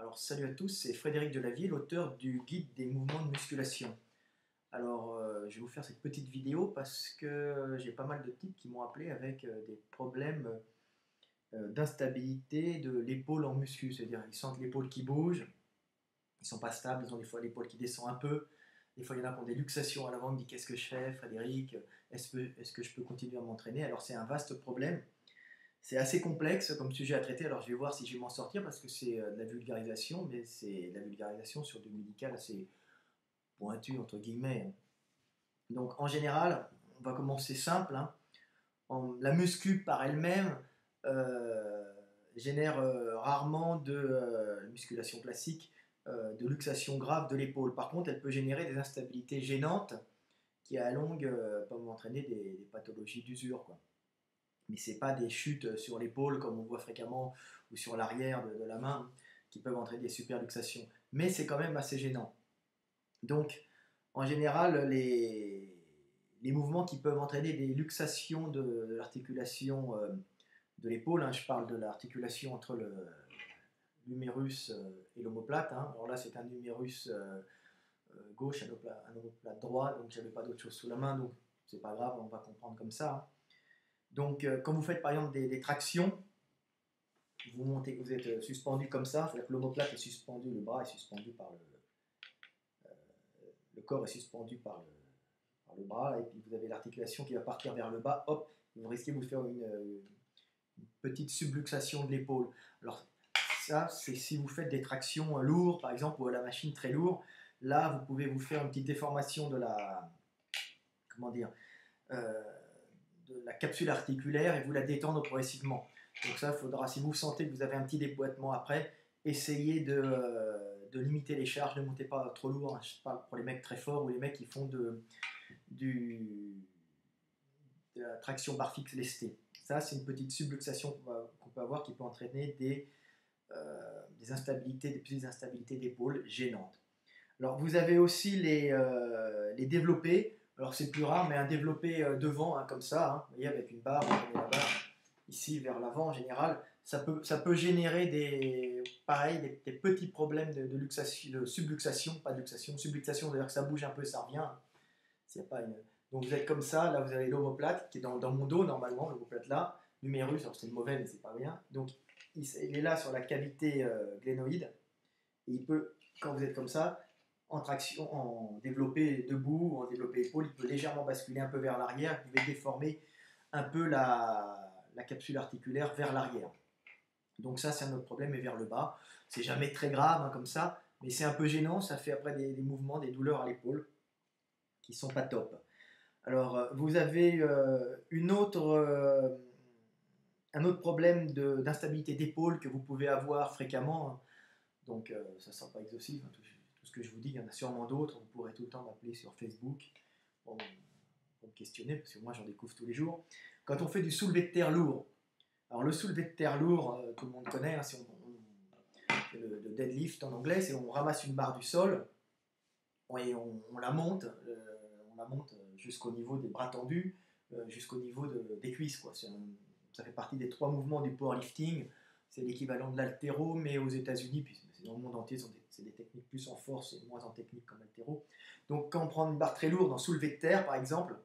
Alors salut à tous, c'est Frédéric Delavier, l'auteur du guide des mouvements de musculation. Alors je vais vous faire cette petite vidéo parce que j'ai pas mal de types qui m'ont appelé avec des problèmes d'instabilité de l'épaule en muscu, c'est-à-dire ils sentent l'épaule qui bouge, ils sont pas stables, ils ont des fois l'épaule qui descend un peu, des fois il y en a qui ont des luxations à l'avant, ils me disent qu'est-ce que je fais Frédéric, est-ce que je peux continuer à m'entraîner? Alors c'est un vaste problème. C'est assez complexe comme sujet à traiter, alors je vais voir si je vais m'en sortir parce que c'est de la vulgarisation, mais c'est de la vulgarisation sur du médical assez pointu, entre guillemets. Donc en général, on va commencer simple. La muscu par elle-même génère rarement de musculation classique, de luxation grave de l'épaule. Par contre, elle peut générer des instabilités gênantes qui à la longue peuvent entraîner des pathologies d'usure, quoi. Mais ce n'est pas des chutes sur l'épaule comme on voit fréquemment ou sur l'arrière de la main qui peuvent entraîner des superluxations. Mais c'est quand même assez gênant. Donc, en général, les mouvements qui peuvent entraîner des luxations de l'articulation de l'épaule, je parle de l'articulation entre l'humérus et l'omoplate. Alors là, c'est un humérus gauche, un omoplate droit, donc j'avais pas d'autre chose sous la main, donc c'est pas grave, on va comprendre comme ça. Donc, quand vous faites par exemple des tractions, vous montez, vous êtes suspendu comme ça, c'est-à-dire que l'omoplate est suspendu, le bras est suspendu par le corps est suspendu par le bras, et puis vous avez l'articulation qui va partir vers le bas, hop, vous risquez de vous faire une petite subluxation de l'épaule. Alors, ça, c'est si vous faites des tractions lourdes, par exemple, ou à la machine très lourde, là, vous pouvez vous faire une petite déformation de la, comment dire, de la capsule articulaire et vous la détendre progressivement. Donc ça, il faudra, si vous sentez que vous avez un petit déboîtement après, essayez de limiter les charges, ne montez pas trop lourd. Je parle pour les mecs très forts ou les mecs qui font de la traction barre fixe lestée. Ça, c'est une petite subluxation qu'on peut avoir qui peut entraîner des instabilités, des petites instabilités d'épaule gênantes. Alors, vous avez aussi les développés. Alors, c'est plus rare, mais un développé devant, comme ça, vous voyez, avec une barre, on met la barre ici vers l'avant en général, ça peut générer des petits problèmes de subluxation, pas de luxation, subluxation, c'est-à-dire que ça bouge un peu, ça revient. Donc, vous êtes comme ça, là, vous avez l'omoplate qui est dans mon dos, normalement, l'omoplate là, l'humérus, alors c'est mauvais, mais c'est pas bien. Donc, il est là sur la cavité glénoïde, et il peut, quand vous êtes comme ça, en traction, en développé debout ou en développé épaule, il peut légèrement basculer un peu vers l'arrière, il va déformer un peu la capsule articulaire vers l'arrière. Donc ça, c'est un autre problème, et vers le bas. C'est jamais très grave comme ça, mais c'est un peu gênant, ça fait après des mouvements, des douleurs à l'épaule qui sont pas top. Alors, vous avez un autre problème d'instabilité d'épaule que vous pouvez avoir fréquemment. Donc, ça ne sera pas exhaustif, tout ce que je vous dis, il y en a sûrement d'autres. Vous pourrez tout le temps m'appeler sur Facebook pour me questionner, parce que moi, j'en découvre tous les jours. Quand on fait du soulevé de terre lourd, alors le soulevé de terre lourd, tout le monde connaît, c'est le deadlift en anglais, c'est on ramasse une barre du sol et on la monte jusqu'au niveau des bras tendus, jusqu'au niveau des cuisses, quoi. Ça fait partie des 3 mouvements du powerlifting. C'est l'équivalent de l'haltéro, mais aux États-Unis, puis dans le monde entier, c'est des techniques plus en force et moins en technique comme l'haltéro. Donc, quand on prend une barre très lourde en soulevé de terre, par exemple,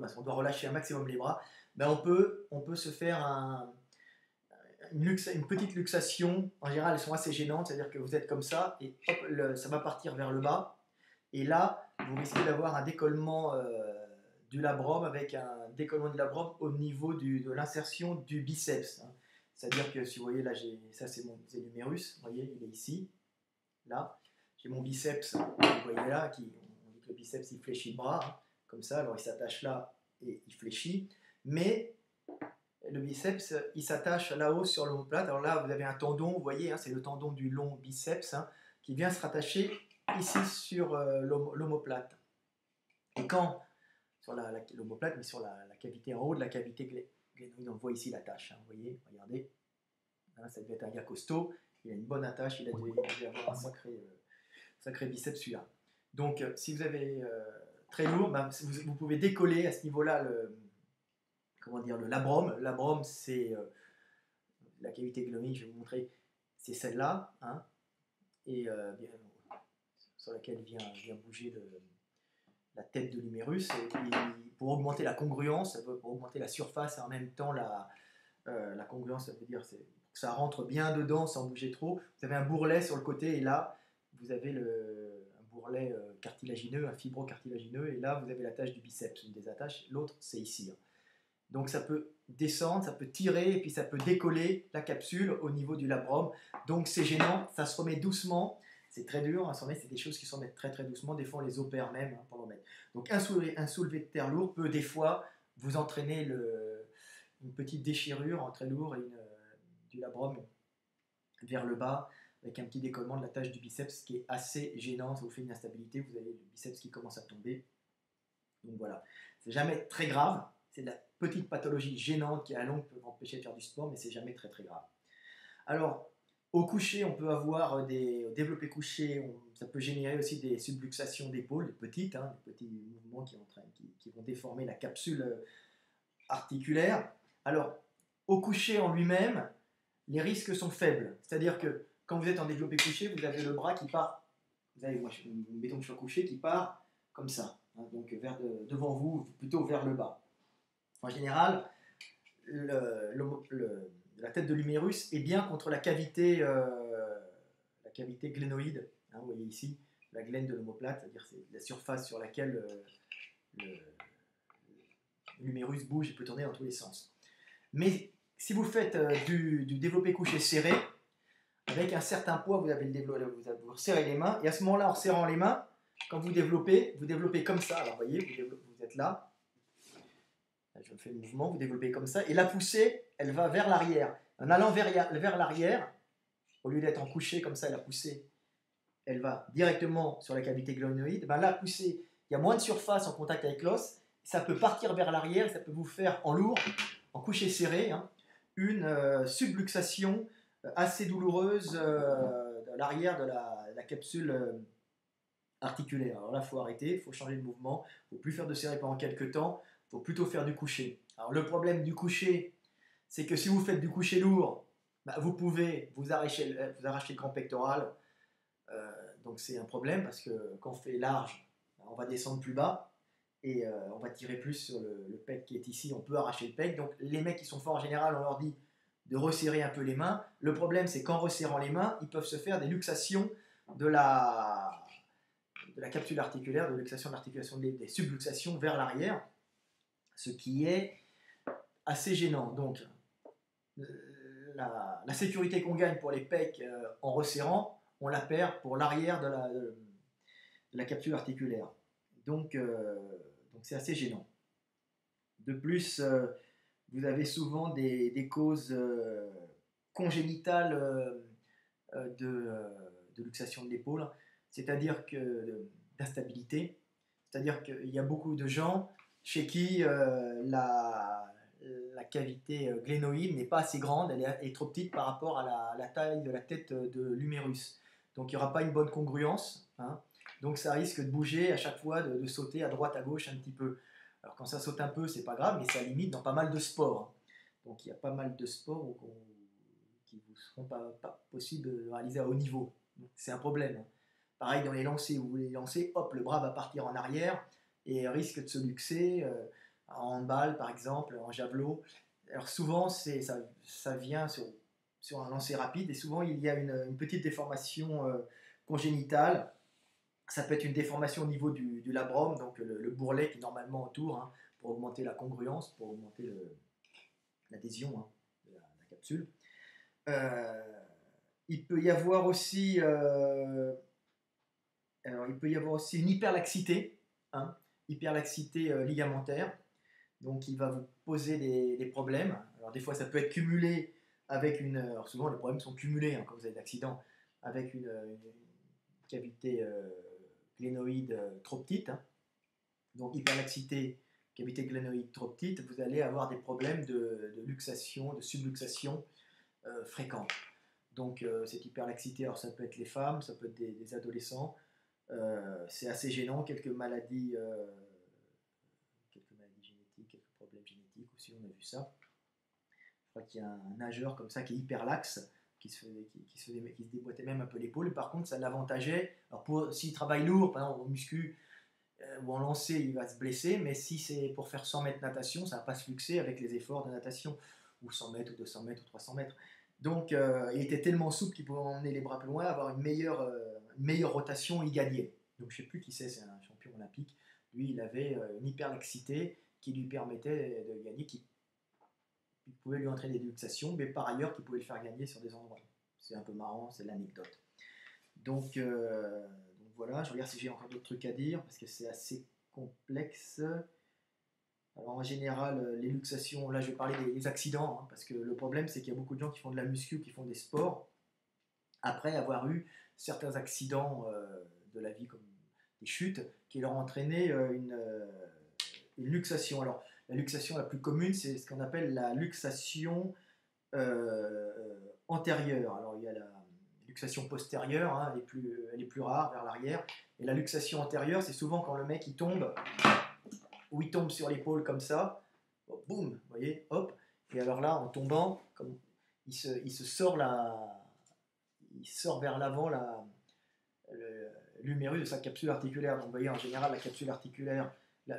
parce qu'on doit relâcher un maximum les bras, on peut se faire une petite luxation. En général, elles sont assez gênantes, c'est-à-dire que vous êtes comme ça, et hop, ça va partir vers le bas. Et là, vous risquez d'avoir un décollement du labrum, avec un décollement du labrum au niveau de l'insertion du biceps. C'est-à-dire que si vous voyez là, ça c'est l'humérus, vous voyez, il est ici, là. J'ai mon biceps, vous voyez là, on dit que le biceps il fléchit le bras, comme ça, alors il s'attache là et il fléchit. Mais le biceps, il s'attache là-haut sur l'omoplate. Alors là, vous avez un tendon, vous voyez, c'est le tendon du long biceps qui vient se rattacher ici sur l'omoplate. Et quand, sur l'omoplate, mais sur la cavité en haut de la cavité glénoïde, on voit ici l'attache, vous voyez, regardez, là, ça devait être un gars costaud, il a une bonne attache, il devait avoir un sacré biceps celui-là. Donc, si vous avez très lourd, vous pouvez décoller à ce niveau-là le labrum. Le labrum, c'est la cavité glénoïde, je vais vous montrer. c'est celle-là, hein, et sur laquelle vient bouger la tête de l'humérus. Et puis, pour augmenter la congruence, pour augmenter la surface et en même temps la congruence, ça veut dire que ça rentre bien dedans sans bouger trop. Vous avez un bourrelet sur le côté et là, vous avez un bourrelet cartilagineux, un fibrocartilagineux, et là, vous avez l'attache du biceps, une des attaches. L'autre, c'est ici, hein. Donc ça peut descendre, ça peut tirer, et puis ça peut décoller la capsule au niveau du labrum. Donc c'est gênant, ça se remet doucement. C'est très dur à s'en remettre, c'est des choses qui se remettent très très doucement. Des fois on les opère même, hein, pour le remettre. Donc un soulevé de terre lourd peut des fois vous entraîner une petite déchirure entre lourd et du labrum vers le bas, avec un petit décollement de la tâche du biceps qui est assez gênant. Ça vous fait une instabilité, vous avez le biceps qui commence à tomber. Donc voilà, c'est jamais très grave. C'est de la petite pathologie gênante qui à longue peut empêcher de faire du sport, mais c'est jamais très très grave. Alors, au coucher, on peut avoir au développé couché, ça peut générer aussi des subluxations d'épaule, des petites, hein, des petits mouvements qui vont déformer la capsule articulaire. Alors, au coucher en lui-même, les risques sont faibles. C'est-à-dire que quand vous êtes en développé couché, vous avez le bras qui part, vous avez, mettons que je sois couché, qui part comme ça, hein, donc devant vous, plutôt vers le bas. En général, la tête de l'humérus est bien contre la cavité glénoïde. Hein, vous voyez ici la glène de l'omoplate, c'est-à-dire c'est la surface sur laquelle l'humérus bouge et peut tourner dans tous les sens. Mais si vous faites du développé couché serré, avec un certain poids, vous resserrez les mains, et à ce moment-là, en serrant les mains, quand vous développez comme ça. Alors vous voyez, vous êtes là. Je fais le mouvement, vous développez comme ça, et la poussée, elle va vers l'arrière. En allant vers l'arrière, au lieu d'être en couché comme ça, la poussée, elle va directement sur la cavité glénoïde. Ben, la poussée, il y a moins de surface en contact avec l'os, ça peut partir vers l'arrière, ça peut vous faire en lourd, en couché serré, hein, une subluxation assez douloureuse de l'arrière de la capsule articulaire. Alors là, il faut arrêter, il faut changer de mouvement, il ne faut plus faire de serré pendant quelques temps, il faut plutôt faire du couché. Alors le problème du couché, c'est que si vous faites du couché lourd, bah, vous pouvez vous arracher le grand pectoral. Donc c'est un problème parce que quand on fait large, on va descendre plus bas et on va tirer plus sur le pec qui est ici, on peut arracher le pec. Donc les mecs qui sont forts en général, on leur dit de resserrer un peu les mains. Le problème, c'est qu'en resserrant les mains, ils peuvent se faire des luxations de la capsule articulaire, de luxation de l'articulation, des subluxations vers l'arrière, ce qui est assez gênant. Donc la sécurité qu'on gagne pour les pecs en resserrant, on la perd pour l'arrière de la capsule articulaire. Donc c'est assez gênant. De plus, vous avez souvent des causes congénitales de luxation de l'épaule, c'est-à-dire que d'instabilité, c'est-à-dire qu'il y a beaucoup de gens chez qui la cavité glénoïde n'est pas assez grande, elle est trop petite par rapport à la taille de la tête de l'humérus. Donc il n'y aura pas une bonne congruence, hein. Donc ça risque de bouger à chaque fois, de sauter à droite, à gauche un petit peu. Alors quand ça saute un peu, c'est pas grave, mais ça limite dans pas mal de sports. Donc il y a pas mal de sports qui ne vous seront pas possibles de réaliser à haut niveau. C'est un problème, hein. Pareil dans les lancers, vous voulez lancer, hop, le bras va partir en arrière et risque de se luxer. En handball par exemple, en javelot. Alors souvent ça vient sur un lancer rapide et souvent il y a une petite déformation congénitale. Ça peut être une déformation au niveau du labrum, donc le bourrelet qui est normalement autour, hein, pour augmenter la congruence, pour augmenter l'adhésion, hein, de la capsule. Il peut y avoir aussi une hyperlaxité, hein, hyperlaxité ligamentaire, donc il va vous poser des problèmes. Alors des fois ça peut être cumulé avec alors souvent les problèmes sont cumulés, hein, quand vous avez d'accident, avec une cavité glénoïde trop petite, hein. Donc hyperlaxité, cavité glénoïde trop petite, vous allez avoir des problèmes de luxation, de subluxation fréquents. Donc cette hyperlaxité, alors ça peut être les femmes, ça peut être des adolescents, c'est assez gênant, quelques maladies génétiques, quelques problèmes génétiques aussi, on a vu ça. Je crois qu'il y a un nageur comme ça qui est hyperlaxe, qui se déboîtait même un peu l'épaule. Par contre, ça l'avantageait. Alors, s'il travaille lourd, par exemple, au muscu ou en lancer, il va se blesser. Mais si c'est pour faire 100 mètres natation, ça ne va pas se luxer avec les efforts de natation. Ou 100 mètres, ou 200 mètres, ou 300 mètres. Donc, il était tellement souple qu'il pouvait emmener les bras plus loin, avoir une meilleure rotation, il gagnait. Donc, je ne sais plus qui c'est un champion olympique. Lui, il avait une hyperlaxité qui lui permettait de gagner, qui pouvait lui entraîner des luxations, mais par ailleurs, qui pouvait le faire gagner sur des endroits. C'est un peu marrant, c'est l'anecdote. Donc voilà, je regarde si j'ai encore d'autres trucs à dire, parce que c'est assez complexe. Alors en général, les luxations, là je vais parler des accidents, hein, parce que le problème c'est qu'il y a beaucoup de gens qui font de la muscu ou qui font des sports, après avoir eu certains accidents de la vie, comme des chutes, qui leur ont entraîné une luxation. Alors la luxation la plus commune, c'est ce qu'on appelle la luxation antérieure. Alors il y a la luxation postérieure, hein, elle est plus rare vers l'arrière, et la luxation antérieure, c'est souvent quand le mec il tombe, où il tombe sur l'épaule comme ça, boum, vous voyez, hop, et alors là, en tombant, comme il se sort il sort vers l'avant l'humérus de sa capsule articulaire. Donc vous voyez, en général, la capsule articulaire de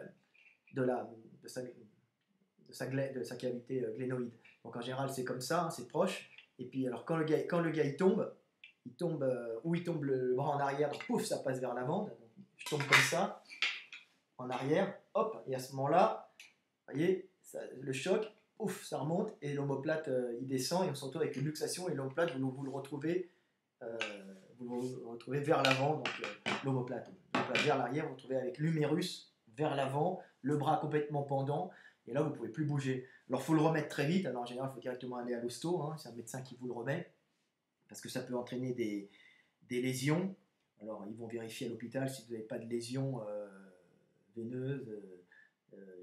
sa cavité glénoïde. Donc en général, c'est comme ça, hein, c'est proche. Et puis alors quand le gars il tombe où il tombe le bras en arrière, donc pouf, ça passe vers l'avant. Je tombe comme ça, en arrière, hop, et à ce moment-là, vous voyez, le choc, ouf, ça remonte, et l'omoplate, il descend, et on se retrouve avec une luxation, et l'omoplate, vous le retrouvez vers l'avant, donc l'omoplate vers l'arrière, vous le retrouvez avec l'humérus vers l'avant, le bras complètement pendant, et là, vous ne pouvez plus bouger. Alors, il faut le remettre très vite, alors en général, il faut directement aller à l'hosto, hein, c'est un médecin qui vous le remet, parce que ça peut entraîner des lésions. Alors, ils vont vérifier à l'hôpital si vous n'avez pas de lésions veineuses,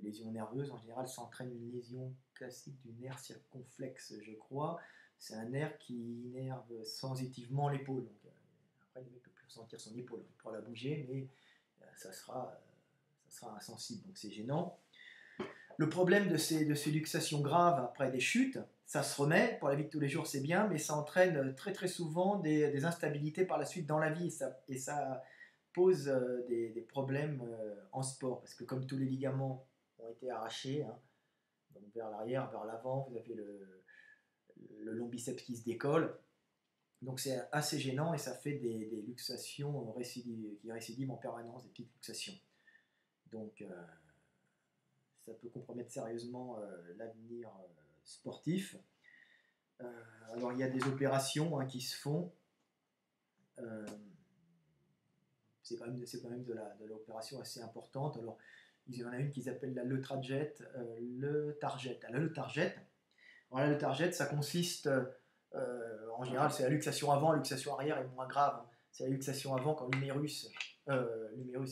lésions nerveuses. En général, ça entraîne une lésion classique du nerf circonflexe, je crois. C'est un nerf qui innerve sensitivement l'épaule. Donc, après, le mec ne peut plus ressentir son épaule. Il pourra la bouger, mais ça sera insensible. Donc, c'est gênant. Le problème de ces luxations graves après des chutes, ça se remet, pour la vie de tous les jours c'est bien, mais ça entraîne très très souvent des instabilités par la suite dans la vie, et ça pose des problèmes en sport, parce que comme tous les ligaments ont été arrachés, hein, donc vers l'arrière, vers l'avant, vous avez le long biceps qui se décolle, donc c'est assez gênant, et ça fait des luxations qui récidivent en permanence, des petites luxations. Donc ça peut compromettre sérieusement l'avenir sportif. Alors il y a des opérations, hein, qui se font. C'est quand même de l'opération assez importante. Alors il y en a une qui s'appelle le target. Le target, voilà, le target, ça consiste en général, c'est la luxation avant. La luxation arrière est moins grave. C'est la luxation avant quand l'humérus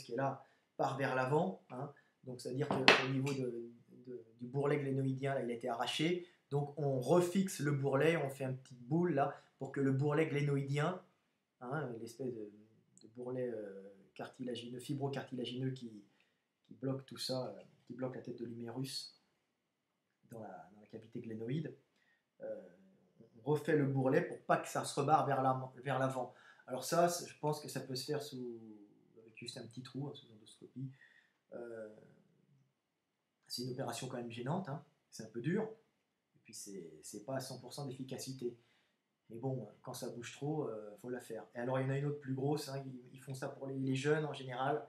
qui est là part vers l'avant, hein. Donc ça veut dire qu'au niveau du bourrelet glénoïdien, là, il a été arraché. Donc on refixe le bourrelet, on fait une petite boule là pour que le bourrelet glénoïdien, hein, l'espèce de bourrelet cartilagineux, fibrocartilagineux qui bloque tout ça, qui bloque la tête de l'humérus dans la cavité glénoïde, on refait le bourrelet pour pas que ça se rebarre vers l'avant. Alors ça, je pense que ça peut se faire avec juste un petit trou, hein, sous endoscopie. C'est une opération quand même gênante, hein, c'est un peu dur, et puis c'est pas à 100% d'efficacité. Mais bon, quand ça bouge trop, faut la faire. Et alors il y en a une autre plus grosse, hein, ils font ça pour les jeunes en général,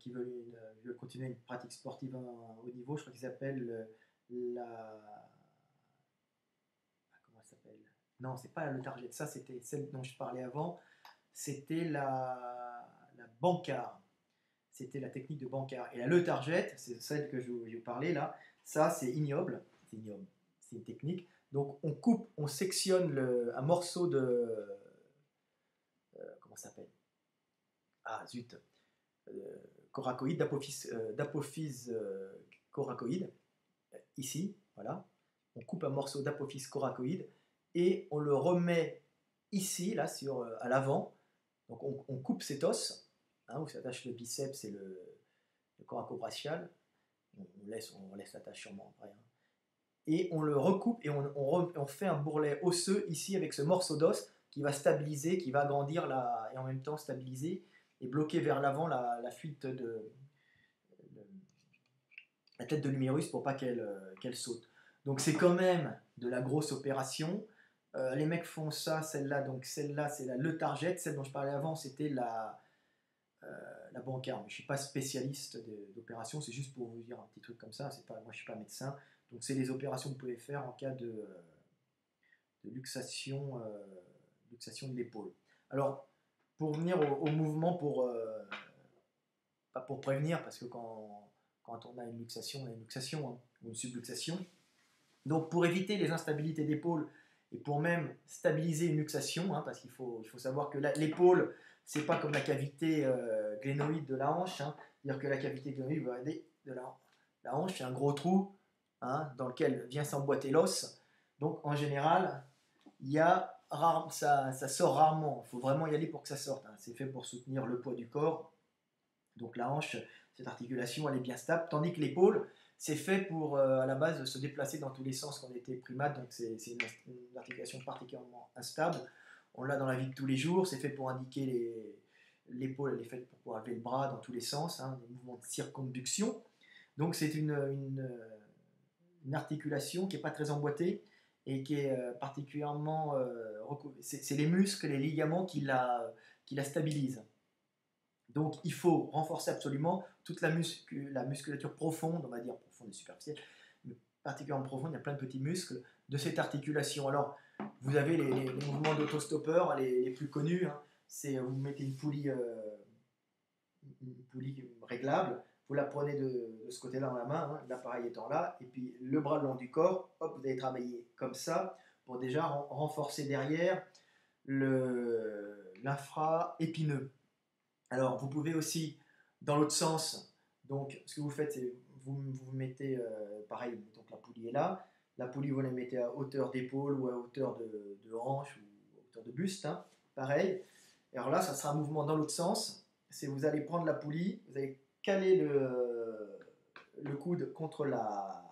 qui veulent continuer une pratique sportive à haut niveau. Je crois qu'ils s'appellent comment ça s'appelle? Non, c'est pas le target, ça c'était celle dont je parlais avant, c'était la bancard. C'était la technique de bancard. Et la le target, c'est celle que je vous parlais là, ça c'est ignoble, c'est une technique. Donc on sectionne un morceau de... comment ça s'appelle? Ah zut, coracoïde, d'apophyse coracoïde, ici, voilà. On coupe un morceau d'apophyse coracoïde et on le remet ici, là, à l'avant. Donc on coupe cet os, hein, où s'attache le biceps et le coracobrachial. On laisse l'attache sûrement après, hein. et on le recoupe et on fait un bourrelet osseux ici avec ce morceau d'os qui va stabiliser, qui va agrandir et en même temps stabiliser et bloquer vers l'avant la fuite de la tête de l'humérus pour pas qu'elle saute. Donc c'est quand même de la grosse opération. Les mecs font ça, celle-là, donc celle-là c'est le target, celle dont je parlais avant c'était la bancaire. Mais je ne suis pas spécialiste d'opération, c'est juste pour vous dire un petit truc comme ça. Pas, moi je ne suis pas médecin, donc c'est les opérations que vous pouvez faire en cas de luxation, luxation de l'épaule. Alors pour venir au mouvement, pas pour prévenir, parce que quand on a une luxation, on a une luxation, hein, ou une subluxation. Donc pour éviter les instabilités d'épaule et pour même stabiliser une luxation, hein, parce qu'il faut savoir que l'épaule, c'est pas comme la cavité glénoïde de la hanche, hein, c'est-à-dire que la cavité glénoïde de la hanche, c'est un gros trou, hein, dans lequel vient s'emboîter l'os. Donc en général, ça sort rarement, il faut vraiment y aller pour que ça sorte, hein. C'est fait pour soutenir le poids du corps. Donc la hanche, cette articulation, elle est bien stable, tandis que l'épaule, c'est fait pour, à la base, se déplacer dans tous les sens quand on était primate, donc c'est une articulation particulièrement instable. On l'a dans la vie de tous les jours, c'est fait pour indiquer l'épaule, elle est faite pour pouvoir lever le bras dans tous les sens, hein, des mouvements de circonduction. Donc c'est une articulation qui n'est pas très emboîtée et qui est particulièrement c'est les muscles, les ligaments qui la stabilisent. Donc il faut renforcer absolument toute la musculature profonde, on va dire profonde et superficielle, mais particulièrement profonde, il y a plein de petits muscles de cette articulation. Alors vous avez les mouvements d'autostoppeur, les plus connus, hein, c'est vous mettez une poulie réglable, vous la prenez de ce côté-là dans la main, hein, l'appareil étant là, et puis le bras le long du corps, hop, vous allez travailler comme ça pour déjà renforcer derrière l'infra-épineux. Alors, vous pouvez aussi, dans l'autre sens, donc ce que vous faites, c'est vous mettez, pareil, donc la poulie est là, la poulie vous la mettez à hauteur d'épaule ou à hauteur de hanche ou à hauteur de buste, hein, pareil. Et alors là, ça sera un mouvement dans l'autre sens, c'est vous allez prendre la poulie, vous allez caler le coude contre la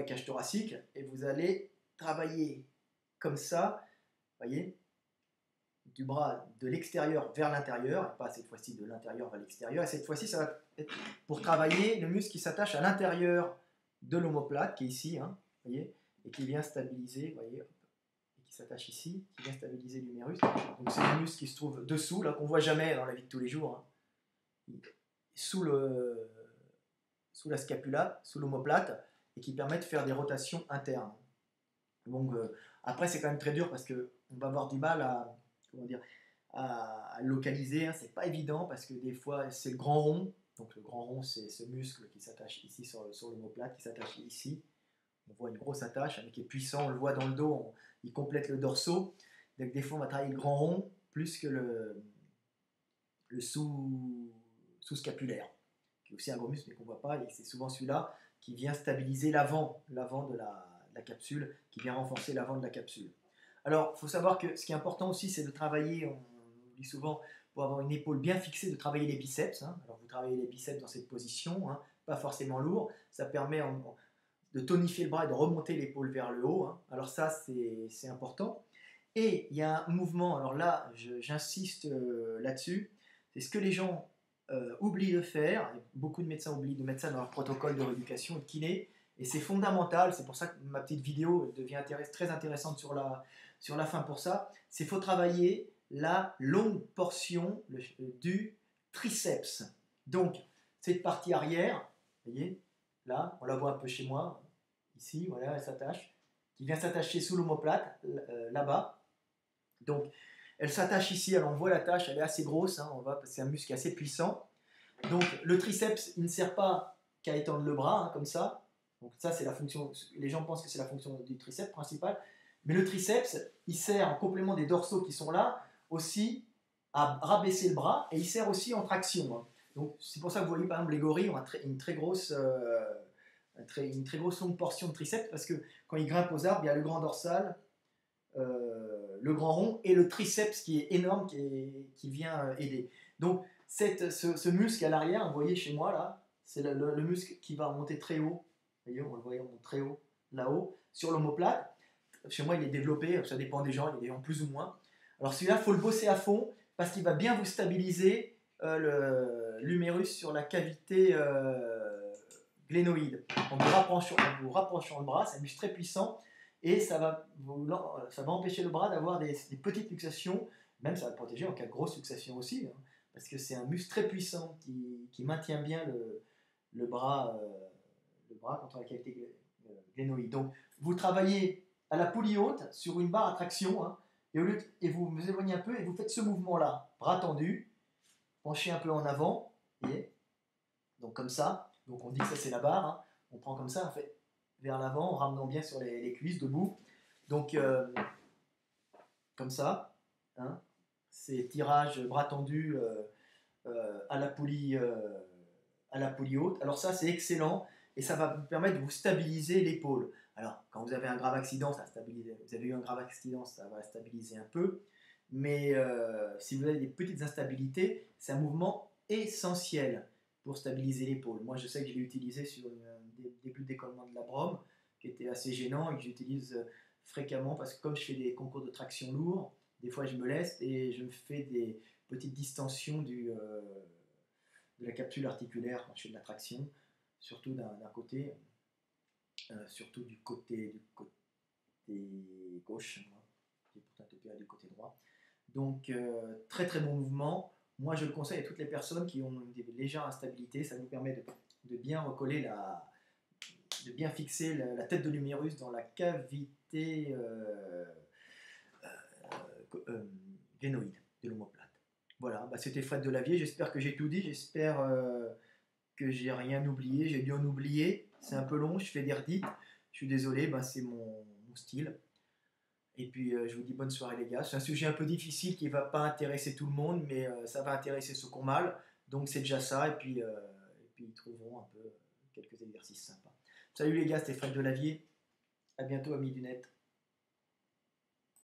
cage thoracique et vous allez travailler comme ça, voyez, du bras de l'extérieur vers l'intérieur, et pas cette fois-ci de l'intérieur vers l'extérieur. Et cette fois-ci, ça va être pour travailler le muscle qui s'attache à l'intérieur de l'omoplate, qui est ici, hein, voyez, et qui vient stabiliser, voyez, et qui s'attache ici, qui vient stabiliser l'humérus. Donc c'est le muscle qui se trouve dessous, là, qu'on ne voit jamais dans la vie de tous les jours, hein, sous la scapula, sous l'omoplate, et qui permet de faire des rotations internes. Donc après, c'est quand même très dur parce qu'on va avoir du mal à localiser, hein. C'est pas évident parce que des fois c'est le grand rond, donc le grand rond c'est ce muscle qui s'attache ici sur l'omoplate, qui s'attache ici, on voit une grosse attache, mais qui est puissant, on le voit dans le dos, il complète le dorsaux, donc des fois on va travailler le grand rond plus que le sous-scapulaire, qui est aussi un gros muscle mais qu'on voit pas, et c'est souvent celui-là qui vient stabiliser l'avant de la capsule, qui vient renforcer l'avant de la capsule. Alors, il faut savoir que ce qui est important aussi, c'est de travailler, on dit souvent, pour avoir une épaule bien fixée, de travailler les biceps, hein. Alors, vous travaillez les biceps dans cette position, hein, pas forcément lourd. Ça permet de tonifier le bras et de remonter l'épaule vers le haut, hein. Alors ça, c'est important. Et il y a un mouvement, alors là, j'insiste là-dessus, c'est ce que les gens oublient de faire. Beaucoup de médecins oublient de mettre ça dans leur protocole de rééducation et de kiné. Et c'est fondamental, c'est pour ça que ma petite vidéo devient très intéressante sur la fin pour ça. C'est qu'il faut travailler la longue portion du triceps. Donc, cette partie arrière, vous voyez, là, on la voit un peu chez moi, ici, voilà, elle s'attache, qui vient s'attacher sous l'omoplate, là-bas. Donc, elle s'attache ici, alors on voit la tâche, elle est assez grosse, hein, c'est un muscle assez puissant. Donc, le triceps, il ne sert pas qu'à étendre le bras, hein, comme ça. Donc ça, c'est la fonction, les gens pensent que c'est la fonction du triceps principal, mais le triceps, il sert en complément des dorsaux qui sont là, aussi à rabaisser le bras, et il sert aussi en traction, hein. Donc c'est pour ça que vous voyez par exemple les gorilles ont une très grosse longue portion de triceps, parce que quand ils grimpent aux arbres, il y a le grand dorsal, le grand rond, et le triceps qui est énorme, qui vient aider. Donc ce muscle à l'arrière, vous voyez chez moi là, c'est le muscle qui va monter très haut, voyez, on le voit très haut, là-haut, sur l'omoplate. Chez moi, il est développé, ça dépend des gens, il y a des gens plus ou moins. Alors celui-là, il faut le bosser à fond parce qu'il va bien vous stabiliser l'humérus sur la cavité glénoïde. En vous rapprochant le bras, c'est un muscle très puissant et ça va empêcher le bras d'avoir des petites luxations, même ça va le protéger en cas de grosse luxation aussi, hein, parce que c'est un muscle très puissant qui maintient bien le bras contre la cavité glénoïde. Donc vous travaillez à la poulie haute sur une barre à traction, hein, et vous vous éloignez un peu et vous faites ce mouvement-là, bras tendu, penchez un peu en avant, et donc comme ça. Donc on dit que ça c'est la barre, hein. On prend comme ça, on fait vers l'avant, en ramenant bien sur les cuisses, debout. Donc comme ça, hein. C'est tirage bras tendu à la poulie haute. Alors ça c'est excellent et ça va vous permettre de vous stabiliser l'épaule. Alors quand vous avez un grave accident, vous avez eu un grave accident, ça va stabiliser un peu. Mais si vous avez des petites instabilités, c'est un mouvement essentiel pour stabiliser l'épaule. Moi, je sais que je l'ai utilisé sur un début de décollement de la brome, qui était assez gênant et que j'utilise fréquemment parce que comme je fais des concours de traction lourds, des fois je me laisse et je me fais des petites distensions de la capsule articulaire quand je fais de la traction, surtout d'un côté, surtout du côté gauche. J'ai pourtant opéré du côté droit. Donc, très très bon mouvement. Moi, je le conseille à toutes les personnes qui ont des légères instabilités. Ça nous permet de bien recoller de bien fixer la tête de l'humérus dans la cavité glénoïde de l'omoplate. Voilà, bah, c'était Fred Delavier. J'espère que j'ai tout dit. J'espère que j'ai rien oublié. J'ai dû en oublier. C'est un peu long. Je fais des redites. Je suis désolé. Bah, c'est mon style. Et puis je vous dis bonne soirée les gars. C'est un sujet un peu difficile qui ne va pas intéresser tout le monde, mais ça va intéresser ceux qui ont mal. Donc c'est déjà ça. Et puis ils trouveront un peu quelques exercices sympas. Salut les gars, c'était Fred Delavier. À bientôt amis du net.